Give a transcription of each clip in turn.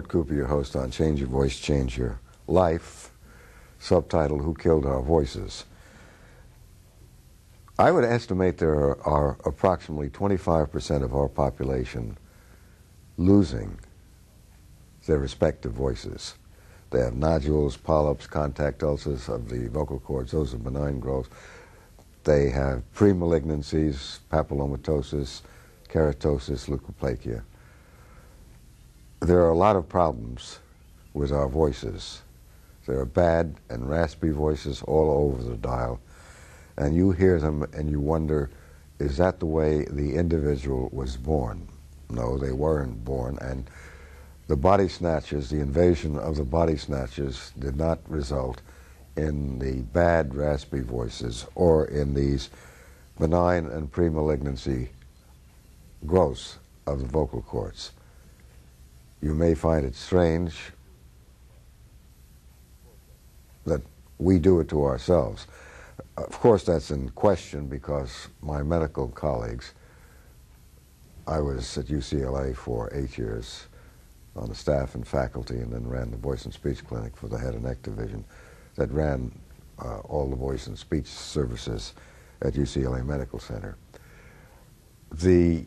Mort Cooper, your host on Change Your Voice, Change Your Life, subtitled Who Killed Our Voices? I would estimate there are approximately 25% of our population losing their respective voices. They have nodules, polyps, contact ulcers of the vocal cords. Those are benign growths. They have pre-malignancies, papillomatosis, keratosis, leukoplakia. There are a lot of problems with our voices. There are bad and raspy voices all over the dial, and you hear them and you wonder, is that the way the individual was born? No, they weren't born, and the body snatchers, the invasion of the body snatchers did not result in the bad raspy voices or in these benign and pre-malignancy growths of the vocal cords. You may find it strange that we do it to ourselves. Of course, that's in question because my medical colleagues, I was at UCLA for 8 years on the staff and faculty, and then ran the voice and speech clinic for the head and neck division that ran all the voice and speech services at UCLA Medical Center. The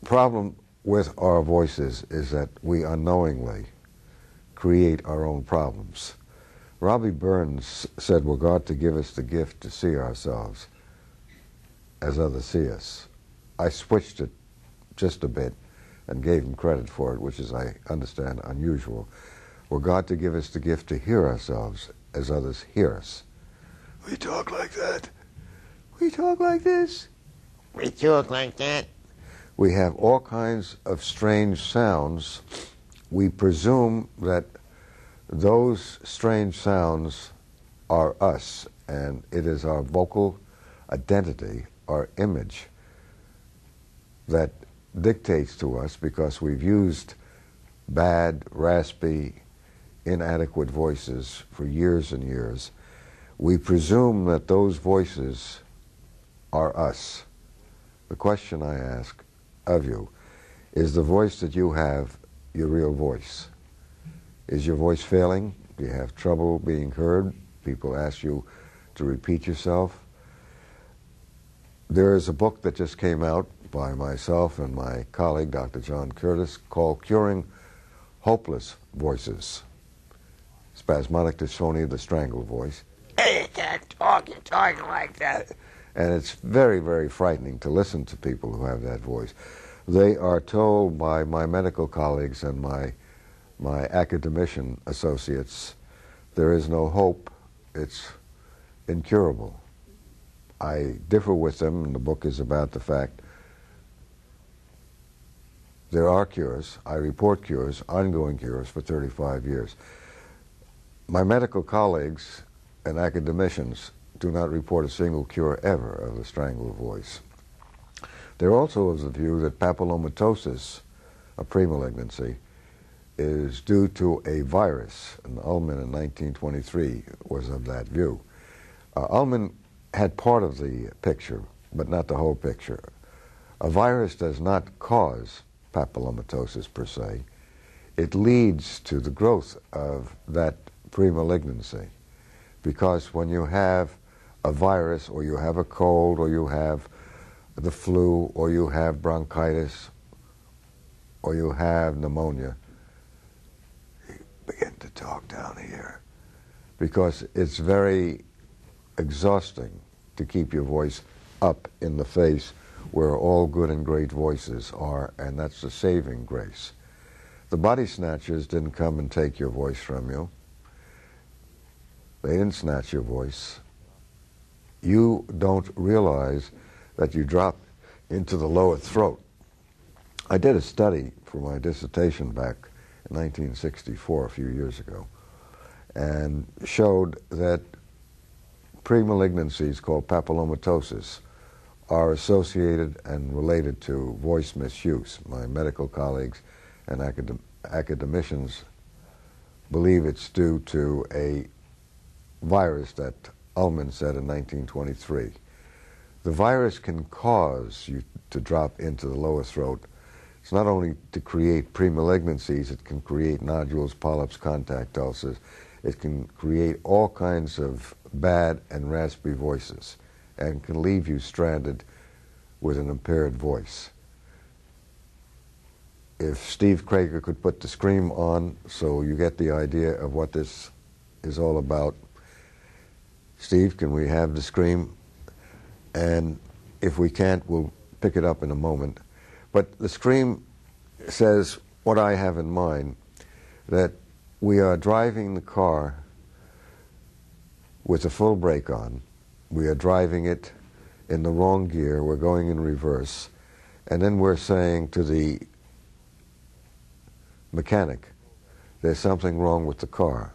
problem with our voices is that we unknowingly create our own problems. Robbie Burns said, "We're God to give us the gift to see ourselves as others see us." I switched it just a bit and gave him credit for it, which is, I understand, unusual. We're God to give us the gift to hear ourselves as others hear us. We talk like that. We talk like this. We talk like that. We have all kinds of strange sounds. We presume that those strange sounds are us, and it is our vocal identity, our image, that dictates to us because we've used bad, raspy, inadequate voices for years and years. We presume that those voices are us. The question I ask of you, is the voice that you have your real voice? Is your voice failing? Do you have trouble being heard? People ask you to repeat yourself. There is a book that just came out by myself and my colleague, Dr. John Curtis, called Curing Hopeless Voices. Spasmodic dysphonia, the strangled voice. Hey, you can't talk, you're talking like that. And it's very, very frightening to listen to people who have that voice. They are told by my medical colleagues and my academician associates, there is no hope, it's incurable. I differ with them, and the book is about the fact there are cures. I report cures, ongoing cures, for 35 years. My medical colleagues and academicians do not report a single cure ever of the strangled voice. They're also of the view that papillomatosis, a premalignancy, is due to a virus, and Ullman in 1923 was of that view. Ullman had part of the picture, but not the whole picture. A virus does not cause papillomatosis per se. It leads to the growth of that premalignancy, because when you have a virus, or you have a cold, or you have the flu, or you have bronchitis, or you have pneumonia, you begin to talk down here, because it's very exhausting to keep your voice up in the face where all good and great voices are, and that's the saving grace. The body snatchers didn't come and take your voice from you. They didn't snatch your voice. You don't realize that you drop into the lower throat. I did a study for my dissertation back in 1964, a few years ago, and showed that premalignancies called papillomatosis are associated and related to voice misuse. My medical colleagues and academicians believe it's due to a virus that Ullman said in 1923. The virus can cause you to drop into the lower throat It's not only to create premalignancies, it can create nodules, polyps, contact ulcers. It can create all kinds of bad and raspy voices and can leave you stranded with an impaired voice. If Steve Krager could put the scream on so you get the idea of what this is all about. Steve, can we have the scream? And if we can't, we'll pick it up in a moment. But the scream says what I have in mind, that we are driving the car with the full brake on. We are driving it in the wrong gear. We're going in reverse. And then we're saying to the mechanic, there's something wrong with the car.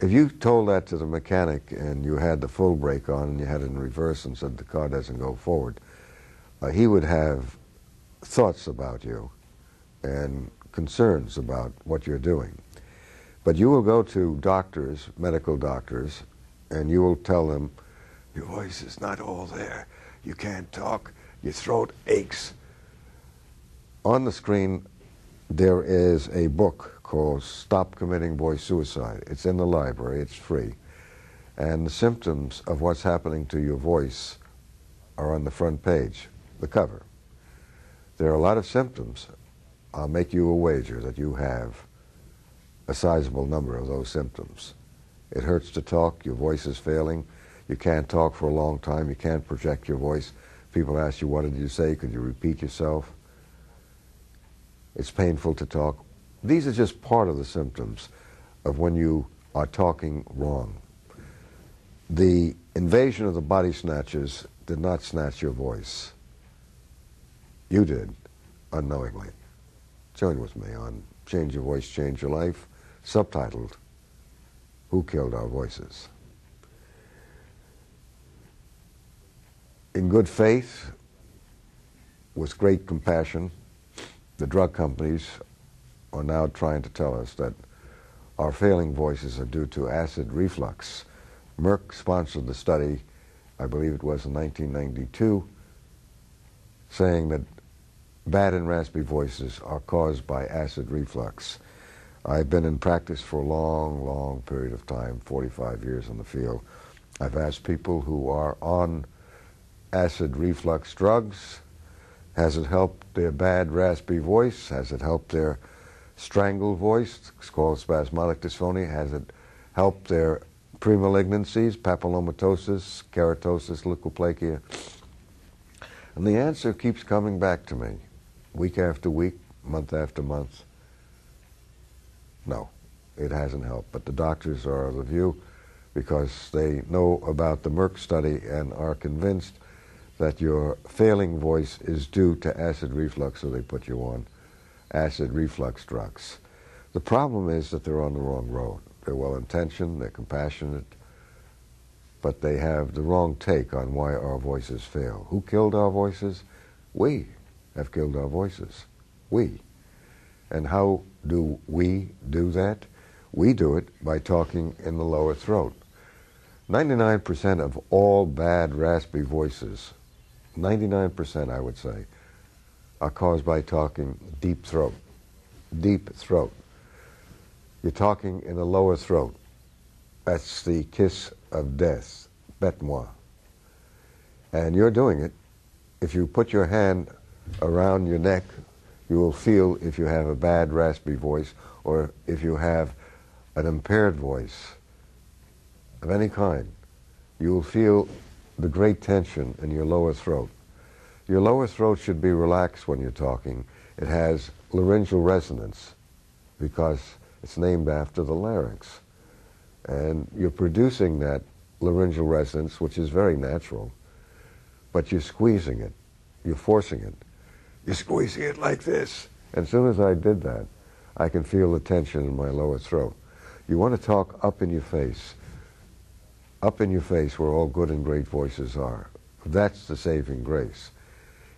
If you told that to the mechanic and you had the full brake on and you had it in reverse and said the car doesn't go forward, he would have thoughts about you and concerns about what you're doing. But you will go to doctors, medical doctors, and you will tell them, your voice is not all there. You can't talk. Your throat aches. On the screen, there is a book called Stop Committing Voice Suicide. It's in the library. It's free. And the symptoms of what's happening to your voice are on the front page, the cover. There are a lot of symptoms. I'll make you a wager that you have a sizable number of those symptoms. It hurts to talk. Your voice is failing. You can't talk for a long time. You can't project your voice. People ask you, what did you say? Could you repeat yourself? It's painful to talk. These are just part of the symptoms of when you are talking wrong. The invasion of the body snatchers did not snatch your voice. You did, unknowingly. Join with me on Change Your Voice, Change Your Life, subtitled, Who Killed Our Voices? In good faith, with great compassion, the drug companies are now trying to tell us that our failing voices are due to acid reflux. Merck sponsored the study, I believe it was in 1992, saying that bad and raspy voices are caused by acid reflux. I've been in practice for a long, long period of time, 45 years in the field. I've asked people who are on acid reflux drugs, has it helped their bad raspy voice? Has it helped their strangled voice? It's called spasmodic dysphonia. Has it helped their premalignancies, papillomatosis, keratosis, leukoplakia? And the answer keeps coming back to me, week after week, month after month. No, it hasn't helped. But the doctors are of the view, because they know about the Merck study and are convinced that your failing voice is due to acid reflux, so they put you on acid reflux drugs. The problem is that they're on the wrong road. They're well-intentioned, they're compassionate, but they have the wrong take on why our voices fail. Who killed our voices? We have killed our voices. We. And how do we do that? We do it by talking in the lower throat. 99% of all bad, raspy voices, 99% I would say, are caused by talking deep throat. Deep throat. You're talking in the lower throat. That's the kiss of death, bête-moi. And you're doing it. If you put your hand around your neck, you will feel if you have a bad, raspy voice, or if you have an impaired voice of any kind. You will feel the great tension in your lower throat. Your lower throat should be relaxed when you're talking. It has laryngeal resonance because it's named after the larynx. And you're producing that laryngeal resonance, which is very natural, but you're squeezing it. You're forcing it. You're squeezing it like this. And as soon as I did that, I can feel the tension in my lower throat. You want to talk up in your face. Up in your face where all good and great voices are. That's the saving grace.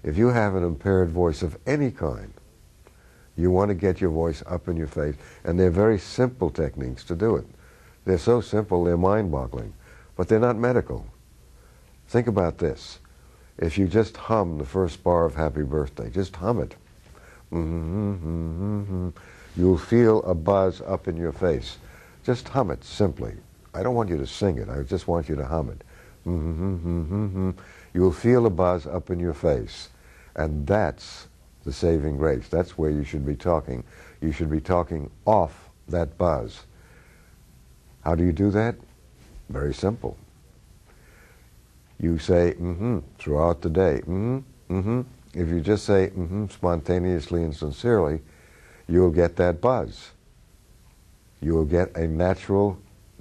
If you have an impaired voice of any kind, you want to get your voice up in your face, and they're very simple techniques to do it. They're so simple, they're mind-boggling, but they're not medical. Think about this. If you just hum the first bar of Happy Birthday, just hum it. You'll feel a buzz up in your face. Just hum it simply. I don't want you to sing it. I just want you to hum it. You'll feel a buzz up in your face. And that's the saving grace. That's where you should be talking. You should be talking off that buzz. How do you do that? Very simple. You say throughout the day. If you just say spontaneously and sincerely, you'll get that buzz. You will get a natural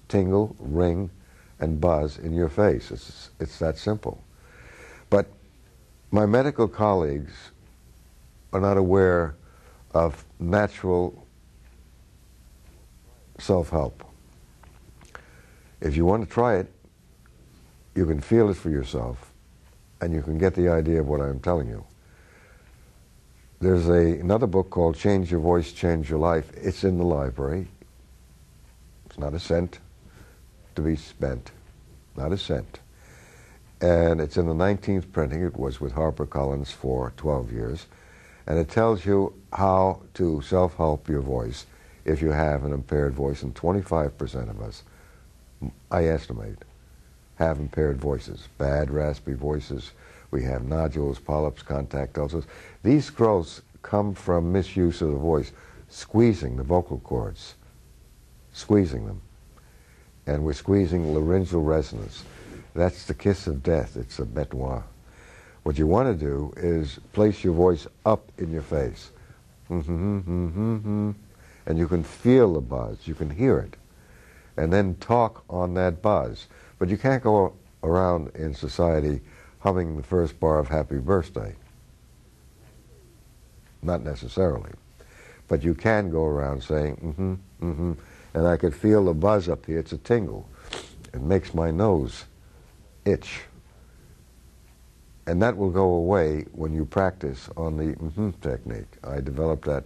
tingle, ring, and buzz in your face. It's that simple. But my medical colleagues are not aware of natural self-help. If you want to try it, you can feel it for yourself, and you can get the idea of what I'm telling you. There's another book called Change Your Voice, Change Your Life. It's in the library. It's not a cent to be spent, not a cent. And it's in the 19th printing. It was with HarperCollins for 12 years. And it tells you how to self-help your voice if you have an impaired voice. And 25% of us, I estimate, have impaired voices, bad, raspy voices. We have nodules, polyps, contact ulcers. These growths come from misuse of the voice, squeezing the vocal cords, squeezing them. And we're squeezing laryngeal resonance. That's the kiss of death. It's a bête noire. What you want to do is place your voice up in your face. And you can feel the buzz. You can hear it. And then talk on that buzz. But you can't go around in society humming the first bar of Happy Birthday. Not necessarily. But you can go around saying, and I could feel the buzz up here. It's a tingle. It makes my nose itch. And that will go away when you practice on the technique. I developed that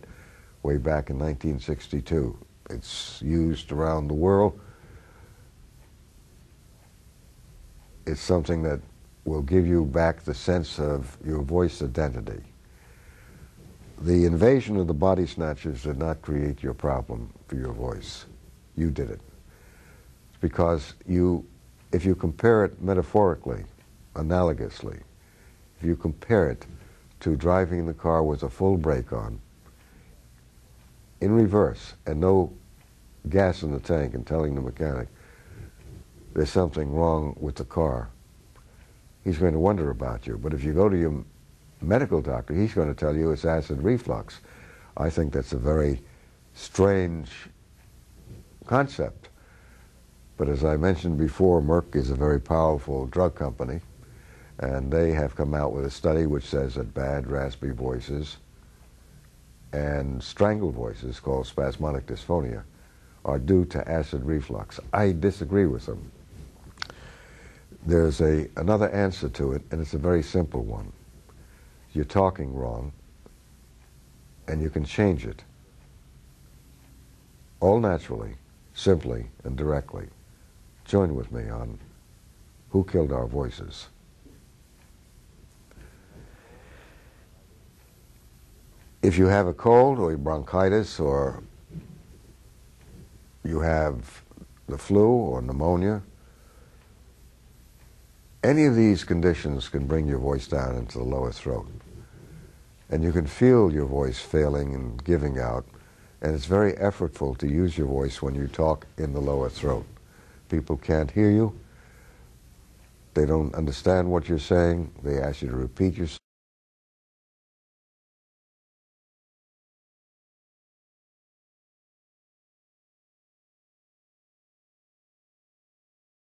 way back in 1962. It's used around the world. It's something that will give you back the sense of your voice identity. The invasion of the body snatchers did not create your problem for your voice. You did it. It's because if you compare it metaphorically, analogously, if you compare it to driving the car with a full brake on, in reverse, and no gas in the tank, and telling the mechanic there's something wrong with the car, he's going to wonder about you. But if you go to your medical doctor, he's going to tell you it's acid reflux. I think that's a very strange concept. But as I mentioned before, Merck is a very powerful drug company, and they have come out with a study which says that bad, raspy voices and strangled voices, called spasmodic dysphonia, are due to acid reflux. I disagree with them. There's another answer to it, and it's a very simple one. You're talking wrong, and you can change it. All naturally, simply, and directly. Join with me on Who Killed Our Voices? If you have a cold or bronchitis, or you have the flu or pneumonia, any of these conditions can bring your voice down into the lower throat. And you can feel your voice failing and giving out, and it's very effortful to use your voice when you talk in the lower throat. People can't hear you. They don't understand what you're saying. They ask you to repeat yourself.